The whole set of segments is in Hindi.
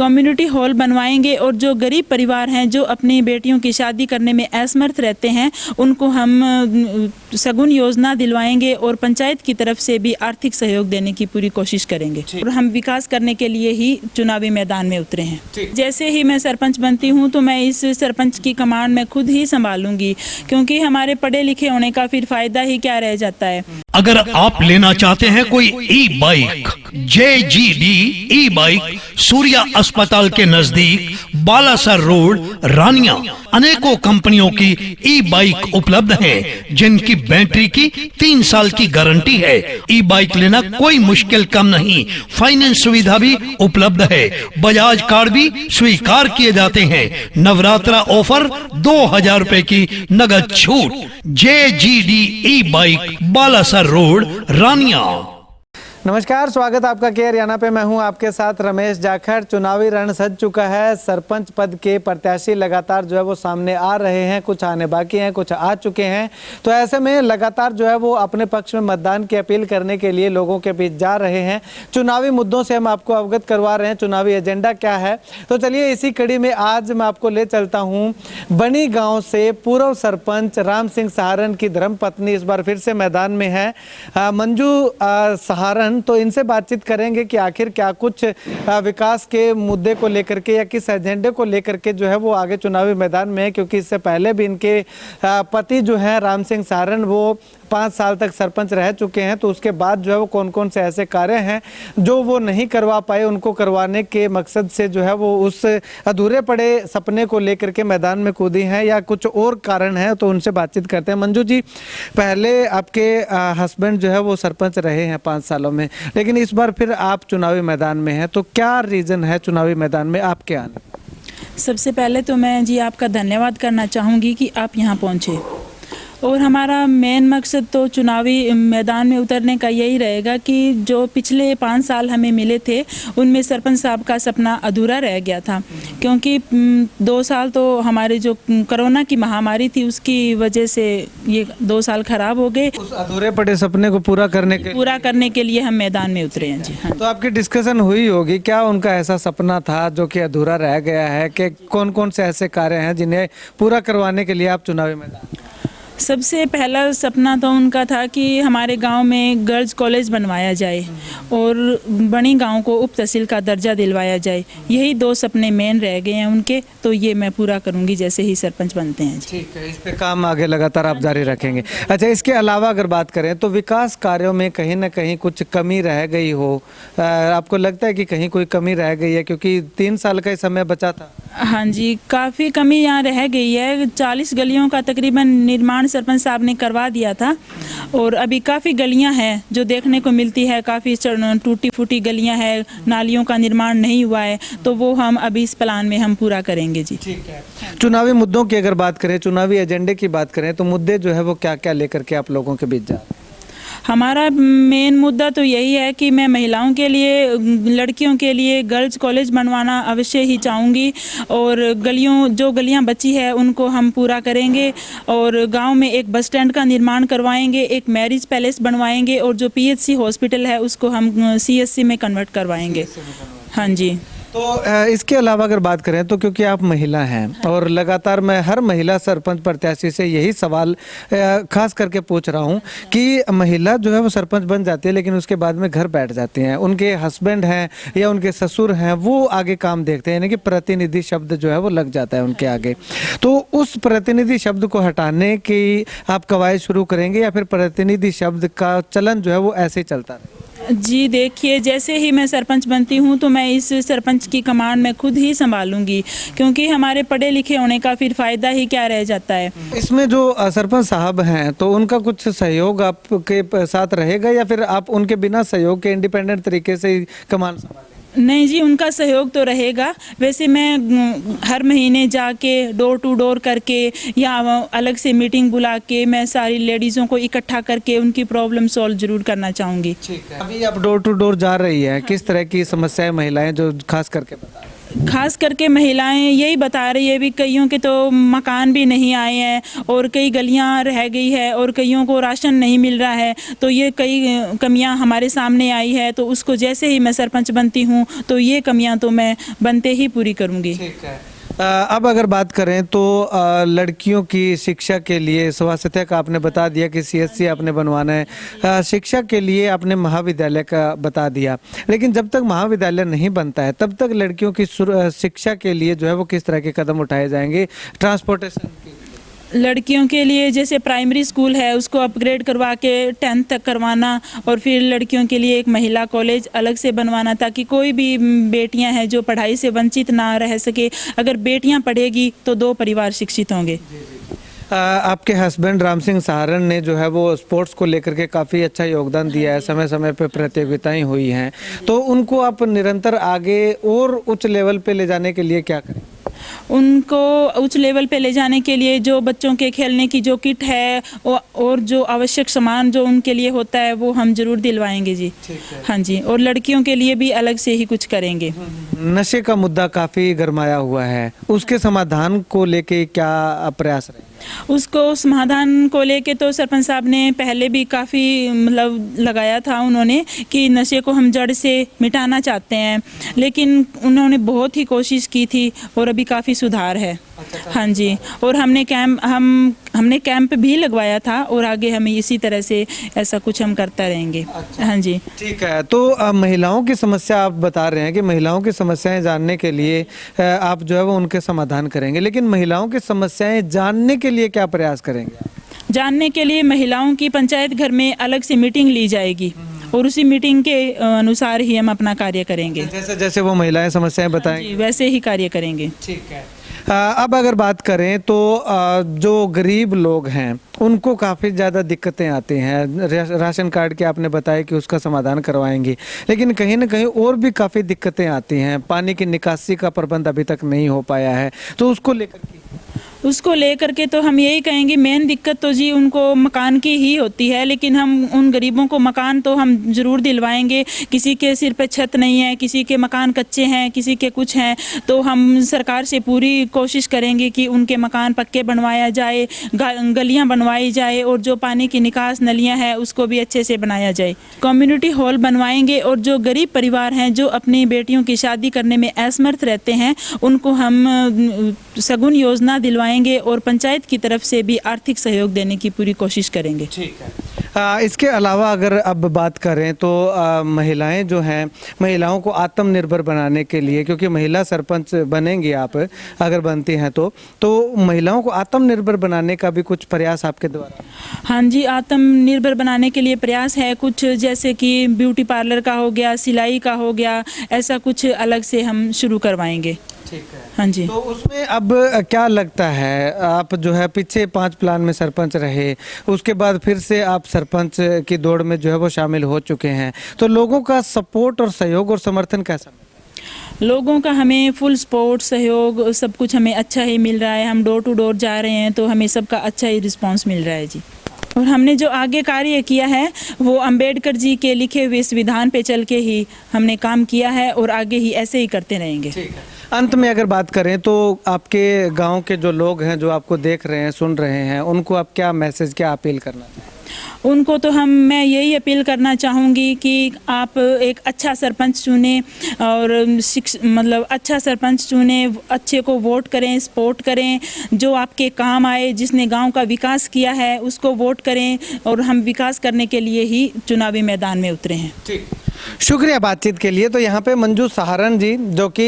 कम्युनिटी हॉल बनवाएंगे और जो गरीब परिवार हैं जो अपनी बेटियों की शादी करने में असमर्थ रहते हैं उनको हम सगुन योजना दिलवाएंगे और पंचायत की तरफ से भी आर्थिक सहयोग देने की पूरी कोशिश करेंगे। और हम विकास करने के लिए ही चुनावी मैदान में उतरे हैं। जैसे ही मैं सरपंच बनती हूं तो मैं इस सरपंच की कमान मैं खुद ही संभालूंगी, क्योंकि हमारे पढ़े लिखे होने का फिर फायदा ही क्या रह जाता है। अगर आप लेना चाहते हैं कोई ई बाइक, JGD ई बाइक सूर्या अस्पताल के नजदीक बालासर रोड रानिया, अनेकों कंपनियों की ई बाइक उपलब्ध है जिनकी बैटरी की 3 साल की गारंटी है। ई बाइक लेना कोई मुश्किल काम नहीं, फाइनेंस सुविधा भी उपलब्ध है, बजाज कार्ड भी स्वीकार किए जाते हैं। नवरात्रा ऑफर 2000 रुपए की नगद छूट। JGD ई बाइक बालासर रोड रानिया। नमस्कार, स्वागत आपका के हरियाणा पे। मैं हूं आपके साथ रमेश जाखड़। चुनावी रण सज चुका है। सरपंच पद के प्रत्याशी लगातार जो है वो सामने आ रहे हैं, कुछ आने बाकी हैं, कुछ आ चुके हैं। तो ऐसे में लगातार जो है वो अपने पक्ष में मतदान की अपील करने के लिए लोगों के बीच जा रहे हैं। चुनावी मुद्दों से हम आपको अवगत करवा रहे हैं, चुनावी एजेंडा क्या है। तो चलिए इसी कड़ी में आज मैं आपको ले चलता हूँ बनी गाँव से पूर्व सरपंच राम सिंह सहारण की धर्मपत्नी इस बार फिर से मैदान में है, मंजू सहारण। तो इनसे बातचीत करेंगे कि आखिर क्या कुछ विकास के मुद्दे को लेकर के या किस एजेंडे को लेकर के जो है वो आगे चुनावी मैदान में है, क्योंकि इससे पहले भी इनके पति जो है राम सिंह सहारण वो 5 साल तक सरपंच रह चुके हैं। तो उसके बाद जो है वो कौन कौन से ऐसे कार्य हैं जो वो नहीं करवा पाए, उनको करवाने के मकसद से जो है वो उस अधूरे पड़े सपने को लेकर के मैदान में कूदी हैं या कुछ और कारण है। तो उनसे बातचीत करते हैं। मंजू जी, पहले आपके हस्बैंड जो है वो सरपंच रहे हैं 5 सालों में, लेकिन इस बार फिर आप चुनावी मैदान में हैं, तो क्या रीज़न है चुनावी मैदान में आपके आने? सबसे पहले तो मैं जी आपका धन्यवाद करना चाहूँगी कि आप यहाँ पहुँचे, और हमारा मेन मकसद तो चुनावी मैदान में उतरने का यही रहेगा कि जो पिछले 5 साल हमें मिले थे उनमें सरपंच साहब का सपना अधूरा रह गया था, क्योंकि 2 साल तो हमारे जो कोरोना की महामारी थी उसकी वजह से ये 2 साल खराब हो गए। उस अधूरे पड़े सपने को पूरा करने के लिए हम मैदान में उतरे हैं जी। हाँ। तो आपकी डिस्कशन हुई होगी, क्या उनका ऐसा सपना था जो कि अधूरा रह गया है, कि कौन कौन से ऐसे कार्य हैं जिन्हें पूरा करवाने के लिए आप चुनावी मैदान? सबसे पहला सपना तो उनका था कि हमारे गांव में गर्ल्स कॉलेज बनवाया जाए और बनी गांव को उप तहसील का दर्जा दिलवाया जाए। यही 2 सपने मेन रह गए हैं उनके, तो ये मैं पूरा करूंगी जैसे ही सरपंच बनते हैं। ठीक है, इस पे काम आगे लगातार आप जारी रखेंगे। अच्छा, इसके अलावा अगर बात करें तो विकास कार्यों में कहीं ना कहीं कुछ कमी रह गई हो, आपको लगता है कि कहीं कोई कमी रह गई है, क्योंकि 3 साल का समय बचा था? हाँ जी, काफ़ी कमी यहाँ रह गई है। 40 गलियों का तकरीबन निर्माण सरपंच साहब ने करवा दिया था, और अभी काफ़ी गलियाँ हैं जो देखने को मिलती है, काफ़ी टूटी फूटी गलियाँ हैं, नालियों का निर्माण नहीं हुआ है, तो वो हम अभी इस प्लान में हम पूरा करेंगे जी। ठीक है। चुनावी मुद्दों की अगर बात करें, चुनावी एजेंडे की बात करें, तो मुद्दे जो है वो क्या क्या लेकर के आप लोगों के बीच जा रहे हैं? हमारा मेन मुद्दा तो यही है कि मैं महिलाओं के लिए, लड़कियों के लिए गर्ल्स कॉलेज बनवाना अवश्य ही चाहूँगी, और गलियां बची है उनको हम पूरा करेंगे, और गांव में एक बस स्टैंड का निर्माण करवाएंगे, एक मैरिज पैलेस बनवाएंगे, और जो PHC हॉस्पिटल है उसको हम CSC में कन्वर्ट करवाएंगे। हाँ जी। तो इसके अलावा अगर बात करें तो क्योंकि आप महिला हैं और लगातार मैं हर महिला सरपंच प्रत्याशी से यही सवाल खास करके पूछ रहा हूं कि महिला जो है वो सरपंच बन जाती है लेकिन उसके बाद में घर बैठ जाती हैं, उनके हस्बैंड हैं या उनके ससुर हैं वो आगे काम देखते हैं, यानी कि प्रतिनिधि शब्द जो है वो लग जाता है उनके आगे। तो उस प्रतिनिधि शब्द को हटाने की आप कवायद शुरू करेंगे या फिर प्रतिनिधि शब्द का चलन जो है वो ऐसे ही चलता रहेगा? जी देखिए, जैसे ही मैं सरपंच बनती हूँ तो मैं इस सरपंच की कमान मैं खुद ही संभालूंगी, क्योंकि हमारे पढ़े लिखे होने का फिर फायदा ही क्या रह जाता है। इसमें जो सरपंच साहब हैं तो उनका कुछ सहयोग आपके साथ रहेगा या फिर आप उनके बिना सहयोग के इंडिपेंडेंट तरीके से कमान संभालेंगे? नहीं जी, उनका सहयोग तो रहेगा। वैसे मैं हर महीने जाके डोर टू डोर करके या अलग से मीटिंग बुला के मैं सारी लेडीज़ों को इकट्ठा करके उनकी प्रॉब्लम सॉल्व जरूर करना चाहूँगी। ठीक है। अभी आप डोर टू डोर जा रही है, किस तरह की समस्याएं महिलाएं जो खास करके बता? खास करके महिलाएं यही बता रही है भी कईयों के तो मकान भी नहीं आए हैं और कई गलियां रह गई है और कईयों को राशन नहीं मिल रहा है। तो ये कई कमियां हमारे सामने आई है, तो उसको जैसे ही मैं सरपंच बनती हूं तो ये कमियां तो मैं बनते ही पूरी करूंगी। ठीक है। अब अगर बात करें तो लड़कियों की शिक्षा के लिए स्वास्थ्य का आपने बता दिया कि CSC आपने बनवाना है, शिक्षा के लिए आपने महाविद्यालय का बता दिया, लेकिन जब तक महाविद्यालय नहीं बनता है तब तक लड़कियों की शिक्षा के लिए जो है वो किस तरह के कदम उठाए जाएंगे ट्रांसपोर्टेशन के? लड़कियों के लिए जैसे प्राइमरी स्कूल है उसको अपग्रेड करवा के 10th तक करवाना और फिर लड़कियों के लिए एक महिला कॉलेज अलग से बनवाना ताकि कोई भी बेटियां हैं जो पढ़ाई से वंचित ना रह सके। अगर बेटियां पढ़ेगी तो 2 परिवार शिक्षित होंगे। आपके हस्बैंड राम सिंह सहारण ने जो है वो स्पोर्ट्स को लेकर के काफ़ी अच्छा योगदान दिया है, समय समय पे प्रतियोगिताएं हुई हैं, तो उनको आप निरंतर आगे और उच्च लेवल पे ले जाने के लिए क्या करें? उनको उच्च लेवल पे ले जाने के लिए जो बच्चों के खेलने की जो किट है और जो आवश्यक सामान जो उनके लिए होता है वो हम जरूर दिलवाएंगे जी। हाँ जी, और लड़कियों के लिए भी अलग से ही कुछ करेंगे। नशे का मुद्दा काफ़ी गरमाया हुआ है, उसके समाधान को लेके क्या प्रयास रहे? उसको समाधान को लेके तो सरपंच साहब ने पहले भी काफ़ी मतलब लगाया था उन्होंने कि नशे को हम जड़ से मिटाना चाहते हैं, लेकिन उन्होंने बहुत ही कोशिश की थी और अभी काफ़ी सुधार है। हाँ जी, और हमने कैंप भी लगवाया था और आगे हमें इसी तरह से ऐसा कुछ हम करता रहेंगे। हाँ जी, ठीक है। तो महिलाओं की समस्या आप बता रहे हैं कि महिलाओं की समस्याएं जानने के लिए आप जो है वो उनके समाधान करेंगे, लेकिन महिलाओं की समस्याएं जानने के लिए क्या प्रयास करेंगे? जानने के लिए महिलाओं की पंचायत घर में अलग से मीटिंग ली जाएगी और उसी मीटिंग के अनुसार ही हम अपना कार्य करेंगे। जैसे जैसे वो महिलाएं समस्याएं बताएंगी वैसे ही कार्य करेंगे। ठीक है। अब अगर बात करें तो जो गरीब लोग हैं उनको काफ़ी ज़्यादा दिक्कतें आती हैं। राशन कार्ड के आपने बताया कि उसका समाधान करवाएंगी, लेकिन कहीं ना कहीं और भी काफ़ी दिक्कतें आती हैं। पानी की निकासी का प्रबंध अभी तक नहीं हो पाया है, तो उसको लेकर के तो हम यही कहेंगे मेन दिक्कत तो जी उनको मकान की ही होती है, लेकिन हम उन गरीबों को मकान तो हम ज़रूर दिलवाएंगे। किसी के सिर पे छत नहीं है, किसी के मकान कच्चे हैं, किसी के कुछ हैं, तो हम सरकार से पूरी कोशिश करेंगे कि उनके मकान पक्के बनवाया जाए, गलियां बनवाई जाए और जो पानी की निकास नलियां हैं उसको भी अच्छे से बनाया जाए। कम्युनिटी हॉल बनवाएंगे और जो गरीब परिवार हैं जो अपनी बेटियों की शादी करने में असमर्थ रहते हैं उनको हम सगुन योजना दिलवाएंगे और पंचायत की तरफ से भी आर्थिक सहयोग देने की पूरी कोशिश करेंगे। ठीक है। इसके अलावा अगर अब बात करें तो महिलाएं जो हैं, महिलाओं को आत्मनिर्भर बनाने के लिए, क्योंकि महिला सरपंच बनेंगी आप अगर बनती हैं तो महिलाओं को आत्मनिर्भर बनाने का भी कुछ प्रयास आपके द्वारा? हाँ जी, आत्मनिर्भर बनाने के लिए प्रयास है कुछ, जैसे कि ब्यूटी पार्लर का हो गया, सिलाई का हो गया, ऐसा कुछ अलग से हम शुरू करवाएंगे। ठीक है। हाँ जी। तो उसमें अब क्या लगता है, आप जो है पीछे 5 प्लान में सरपंच रहे, उसके बाद फिर से आप सरपंच की दौड़ में जो है वो शामिल हो चुके हैं, तो लोगों का सपोर्ट और सहयोग और समर्थन कैसा? लोगों का हमें फुल सपोर्ट, सहयोग, सब कुछ हमें अच्छा ही मिल रहा है। हम डोर टू डोर जा रहे हैं तो हमें सबका अच्छा ही रिस्पांस मिल रहा है जी। और हमने जो आगे कार्य किया है वो अंबेडकर जी के लिखे हुए संविधान पे चल के ही हमने काम किया है और आगे ही ऐसे ही करते रहेंगे। ठीक है। अंत में अगर बात करें तो आपके गांव के जो लोग हैं जो आपको देख रहे हैं, सुन रहे हैं, उनको आप क्या मैसेज, क्या अपील करना चाहें? उनको तो मैं यही अपील करना चाहूँगी कि आप एक अच्छा सरपंच चुने और मतलब अच्छा सरपंच चुने, अच्छे को वोट करें, सपोर्ट करें, जो आपके काम आए, जिसने गांव का विकास किया है उसको वोट करें और हम विकास करने के लिए ही चुनावी मैदान में उतरे हैं। ठीक, शुक्रिया बातचीत के लिए। तो यहाँ पे मंजू सहारण जी जो कि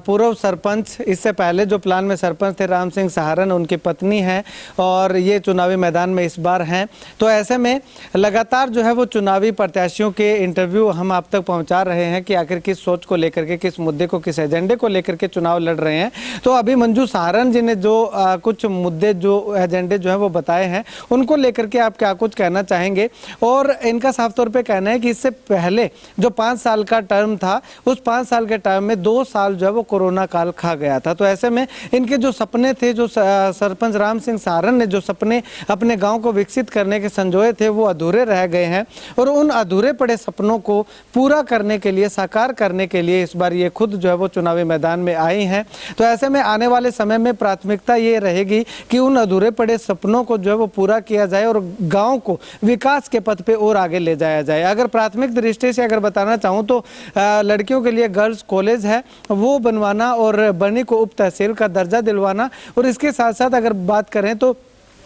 पूर्व सरपंच, इससे पहले जो प्लान में सरपंच थे राम सिंह सहारण, उनकी पत्नी हैं और ये चुनावी मैदान में इस बार हैं। तो ऐसे में लगातार जो है वो चुनावी प्रत्याशियों के इंटरव्यू हम आप तक पहुँचा रहे हैं कि आखिर किस सोच को लेकर के, किस मुद्दे को, किस एजेंडे को लेकर के चुनाव लड़ रहे हैं। तो अभी मंजू सहारण जी ने जो कुछ मुद्दे, जो एजेंडे जो है वो बताए हैं, उनको लेकर के आप क्या कुछ कहना चाहेंगे? और इनका साफ तौर पर कहना है कि इससे पहले जो 5 साल का टर्म था, उस 5 साल के टर्म में 2 साल जो है वो कोरोना काल खा गया था। तो ऐसे में इनके जो सपने थे, जो सरपंच राम सिंह सारन ने जो सपने अपने गांव को विकसित करने के संजोए थे, वो अधूरे रह गए हैं। और उन अधूरे पड़े सपनों को पूरा करने के लिए, साकार करने के लिए इस बार ये खुद जो है वो चुनावी मैदान में आई हैं। तो ऐसे में आने वाले समय में प्राथमिकता ये रहेगी कि उन अधूरे पड़े सपनों को जो है वो पूरा किया जाए और गांव को विकास के पथ पे और आगे ले जाया जाए। अगर प्राथमिक दृष्टि से अगर बताना चाहूँ तो लड़कियों के लिए गर्ल्स कॉलेज है वो बनवाना और बनी को उप तहसील का दर्जा दिलवाना, और इसके साथ साथ अगर बात करें तो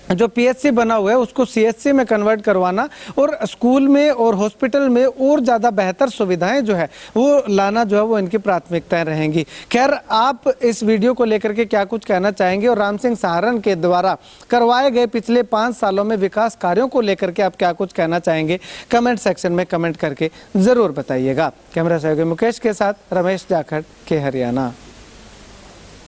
जो पीएचसी बना हुआ है उसको सीएचसी में कन्वर्ट करवाना और स्कूल में और हॉस्पिटल में और ज़्यादा बेहतर सुविधाएं जो है वो लाना जो है वो इनकी प्राथमिकताएं रहेंगी। खैर, आप इस वीडियो को लेकर के क्या कुछ कहना चाहेंगे और राम सिंह सारन के द्वारा करवाए गए पिछले 5 सालों में विकास कार्यों को लेकर के आप क्या कुछ कहना चाहेंगे, कमेंट सेक्शन में कमेंट करके ज़रूर बताइएगा। कैमरा सहयोगी मुकेश के साथ रमेश जाखड़ के हरियाणा।